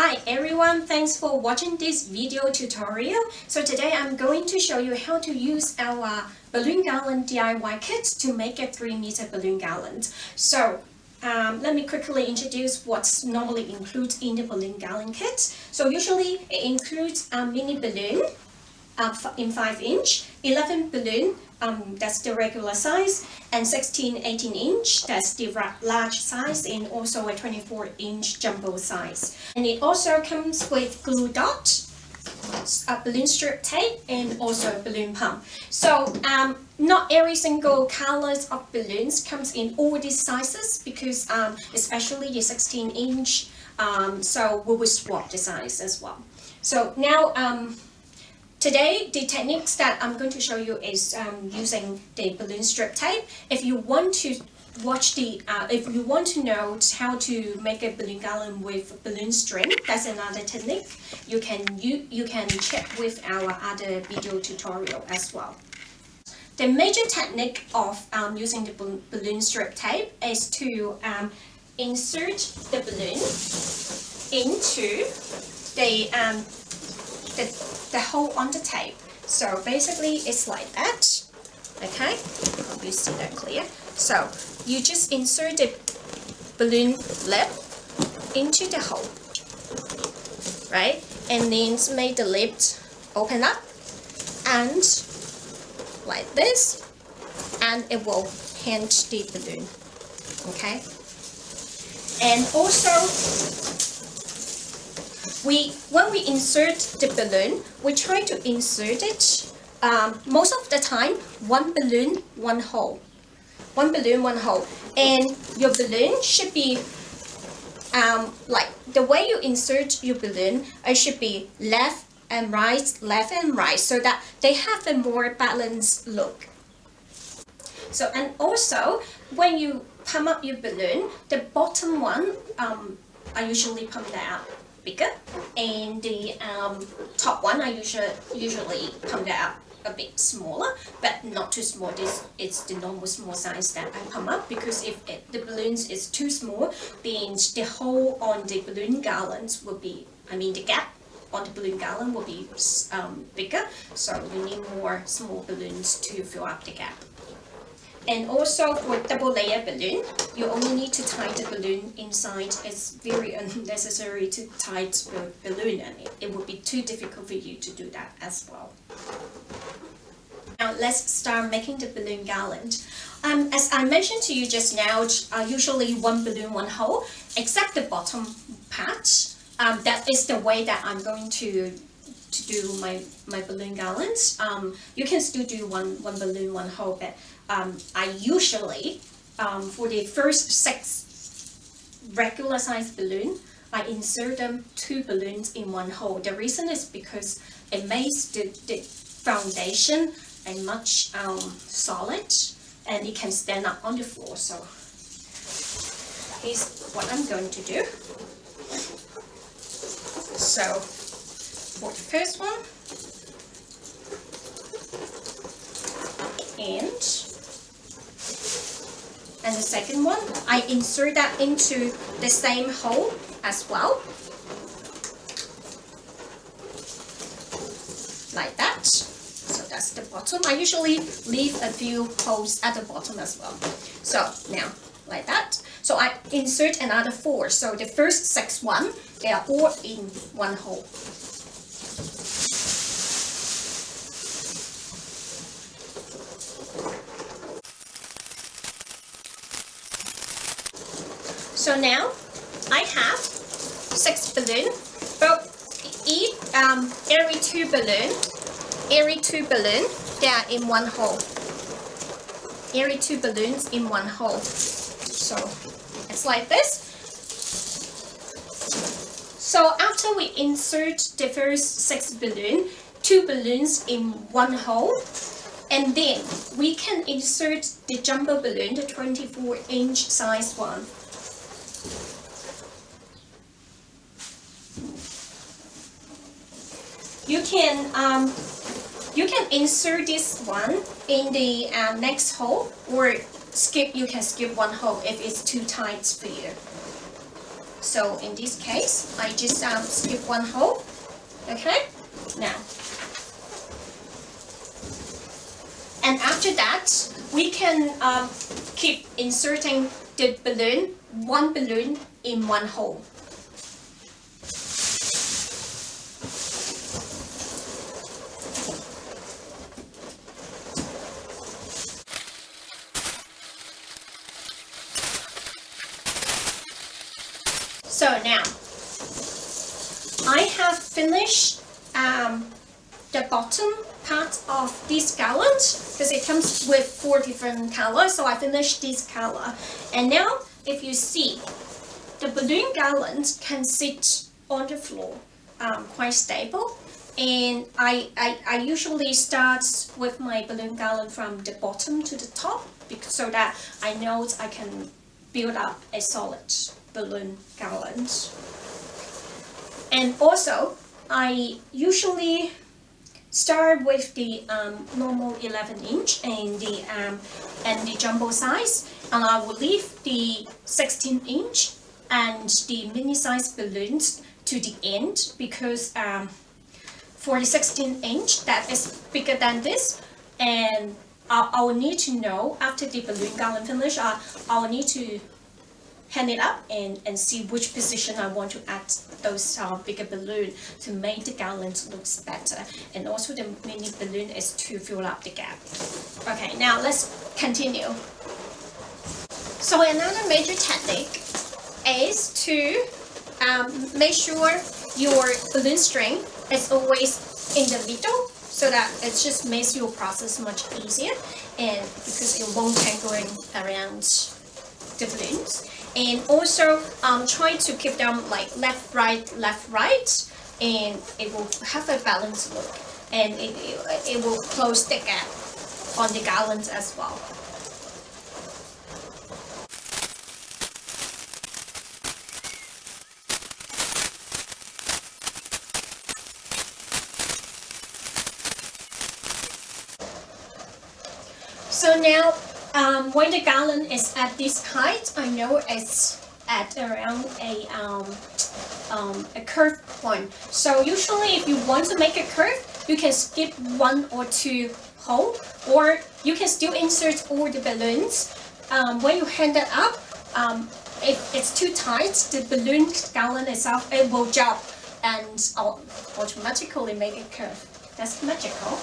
Hi everyone, thanks for watching this video tutorial. So today I'm going to show you how to use our balloon garland DIY kit to make a 3-meter balloon garland. So let me quickly introduce what's normally included in the balloon garland kit. So usually it includes a mini balloon in 5-inch, 11 balloon, that's the regular size, and 16-18 inch, that's the large size, and also a 24-inch jumbo size. And it also comes with glue dot, a balloon strip tape, and also a balloon pump. So not every single colors of balloons comes in all these sizes because especially the 16-inch, so we will swap the size as well. So now today, the techniques that I'm going to show you is using the balloon strip tape. If you want to watch if you want to know how to make a balloon garland with balloon string, that's another technique. You can check with our other video tutorial as well. The major technique of using the balloon strip tape is to insert the balloon into the hole on the tape. So basically it's like that. Okay, hope you see that clear. So you just insert the balloon lip into the hole, right? And then make the lip open up and like this, and it will hang the balloon. Okay, and also when we insert the balloon, we try to insert it most of the time one balloon, one hole. One balloon, one hole. And your balloon should be like the way you insert your balloon, it should be left and right, so that they have a more balanced look. So, and also when you pump up your balloon, the bottom one, I usually pump that out bigger, and the top one I usually pump that out a bit smaller, but not too small. This is the normal small size that I pump up, because if the balloons is too small, then the hole on the balloon garlands will be, the gap on the balloon garland will be bigger, so you need more small balloons to fill up the gap. And also for double layer balloon, you only need to tie the balloon inside. It's very unnecessary to tie the balloon, and it would be too difficult for you to do that as well. Now let's start making the balloon garland. As I mentioned to you just now, usually one balloon, one hole, except the bottom part. That is the way that I'm going to do my balloon garlands. You can still do one balloon, one hole, but I usually, for the first 6 regular size balloon, I insert them 2 balloons in one hole. The reason is because it makes the foundation a much solid, and it can stand up on the floor. So here's what I'm going to do. So for the first one, and the second one, I insert that into the same hole as well, like that. So that's the bottom. I usually leave a few holes at the bottom as well. So now, like that. So I insert another 4. So the first 6 one, they are all in one hole. So now I have 6 balloons, but every two balloon, they are in one hole. Every 2 balloons in one hole. So it's like this. So after we insert the first 6 balloons, 2 balloons in one hole, and then we can insert the jumbo balloon, the 24-inch size one. You can insert this one in the next hole, or you can skip one hole if it's too tight for you. So in this case, I just skip one hole. Okay, now. And after that, we can keep inserting the balloon, one balloon in one hole. So now, I have finished the bottom part of this garland because it comes with 4 different colors, so I finished this color. And now, if you see, the balloon garland can sit on the floor quite stable. And I usually start with my balloon garland from the bottom to the top so that I know I can build up a solid balloon garland. And also, I usually start with the normal 11-inch and the jumbo size, and I will leave the 16-inch and the mini size balloons to the end because for the 16-inch that is bigger than this, and I will need to know after the balloon garland finish, I will need to hang it up and see which position I want to add those bigger balloon to make the garland looks better, and also the mini balloon is to fill up the gap. Okay, now let's continue. So another major technique is to make sure your balloon string is always in the middle, so that it just makes your process much easier, and because it won't tangling around the balloons. And also try to keep them like left, right, and it will have a balanced look, and it will close the gap on the garland as well. So now, when the garland is at this height, I know it's at around a curved point. So usually, if you want to make a curve, you can skip 1 or 2 holes, or you can still insert all the balloons. When you hand it up, if it's too tight, the balloon garland itself, it will jump and automatically make a curve. That's magical.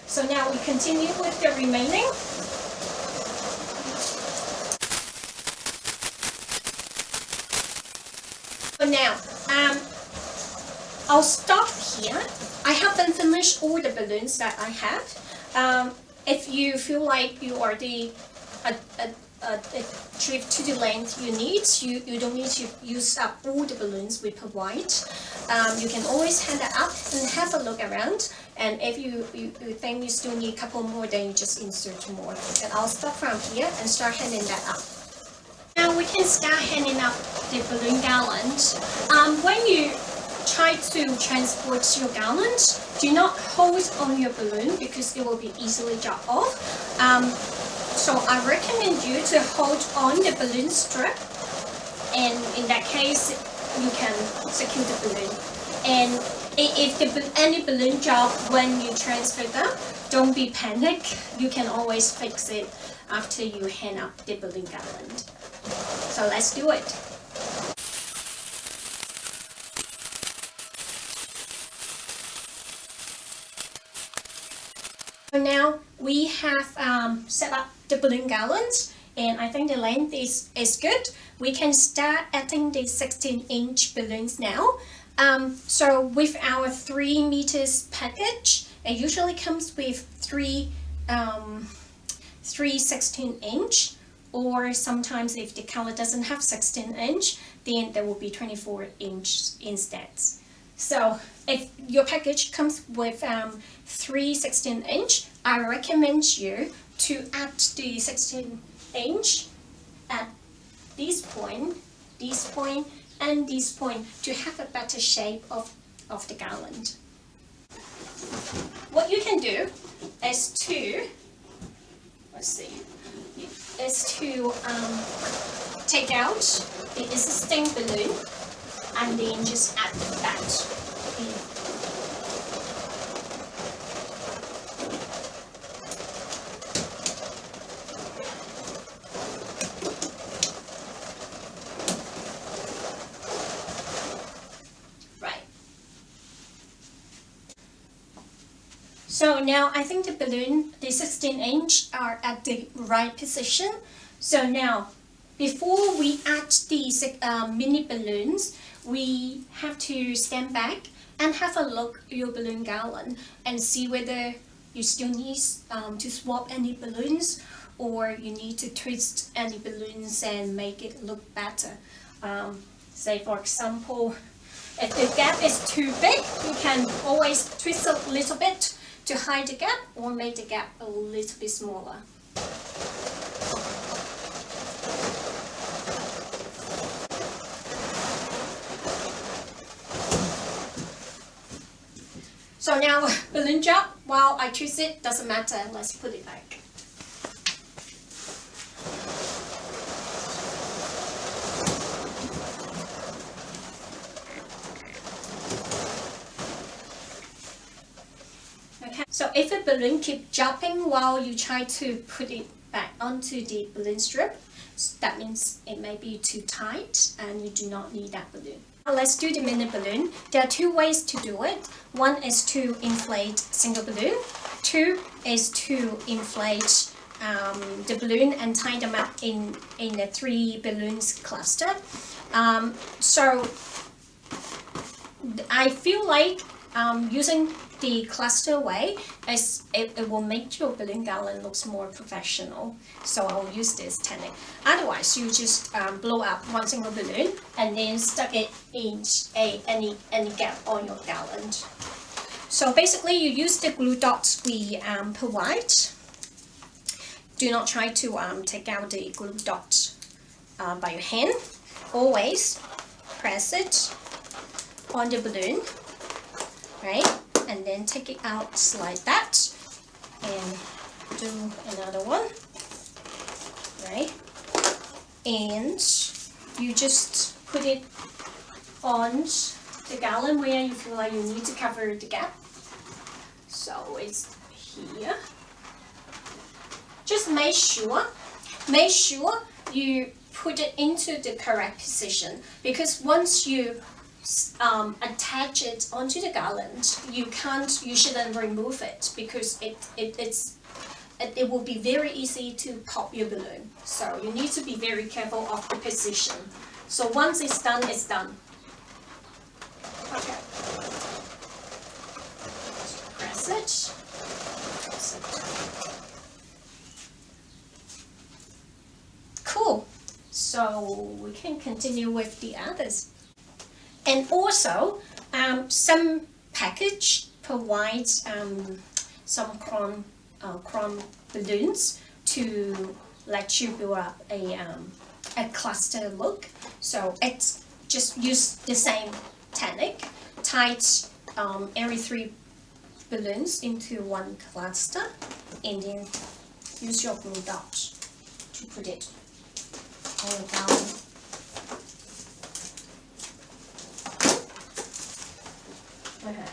So now we continue with the remaining. So now, I'll stop here. I haven't finished all the balloons that I have. If you feel like you already achieved to the length you need, you don't need to use up all the balloons we provide. You can always hand it up and have a look around. And if you think you still need a couple more, then you just insert more. And I'll stop from here and start handing that up. Now we can start handing up the balloon garland. When you try to transport your garland, do not hold on your balloon because it will be easily drop off. So I recommend you to hold on the balloon strip, and in that case you can secure the balloon. And if any balloon drop when you transfer them, don't be panic. You can always fix it after you hang up the balloon garland. So let's do it. So now we have set up the balloon garlands, and I think the length is good. We can start adding the 16-inch balloons now. So with our 3 meters package, it usually comes with three 16-inch, or sometimes if the color doesn't have 16-inch, then there will be 24-inch instead. So if your package comes with 3 16-inch, I recommend you to add the 16-inch at this point, and this point to have a better shape of the garland. What you can do is to, take out the existing balloon and then just add that in. Right. So now I think the balloon, the 16-inch, are at the right position. So now, before we add these mini balloons, we have to stand back and have a look at your balloon garland and see whether you still need to swap any balloons, or you need to twist any balloons and make it look better. Say for example, if the gap is too big, you can always twist a little bit to hide the gap or make the gap a little bit smaller. So now balloon job, while I twist it, doesn't matter, let's put it back. Okay, so if a balloon keeps dropping while you try to put it back onto the balloon strip, that means it may be too tight and you do not need that balloon. Now let's do the mini balloon. There are two ways to do it. One is to inflate single balloon. Two is to inflate the balloon and tie them up in a 3 balloons cluster. So I feel like using the cluster way, it will make your balloon garland looks more professional. So I'll use this technique. Otherwise, you just blow up one single balloon and then stuck it in any gap on your garland. So basically, you use the glue dots we provide. Do not try to take out the glue dot by your hand. Always press it on the balloon, right? And then take it out like that and do another one, right? And you just put it on the garland where you feel like you need to cover the gap. So it's here. Just make sure you put it into the correct position, because once you attach it onto the garland, you shouldn't remove it, because it will be very easy to pop your balloon. So you need to be very careful of the position. So once it's done, it's done. Okay. Press it. Press it. Cool. So we can continue with the others. And also, some package provides some chrome balloons to let you build up a cluster look. So it's just use the same technique, tie every 3 balloons into one cluster, and then use your glue dot to put it all down. Okay.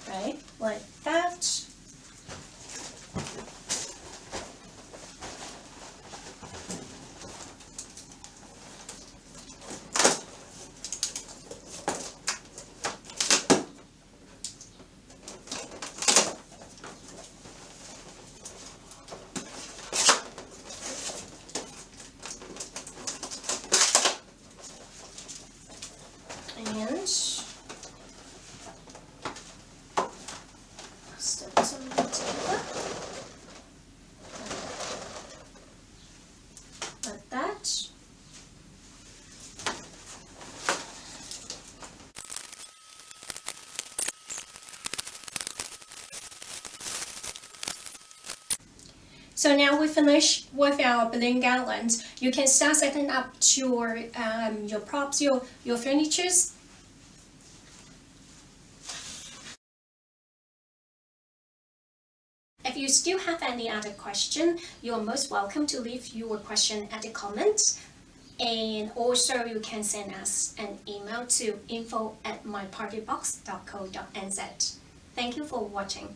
Right, like that. And step some together like that. So now we finish with our balloon garlands. You can start setting up your props, your furnitures. If you still have any other question, you're most welcome to leave your question at the comments. And also you can send us an email to info@mypartybox.co.nz. Thank you for watching.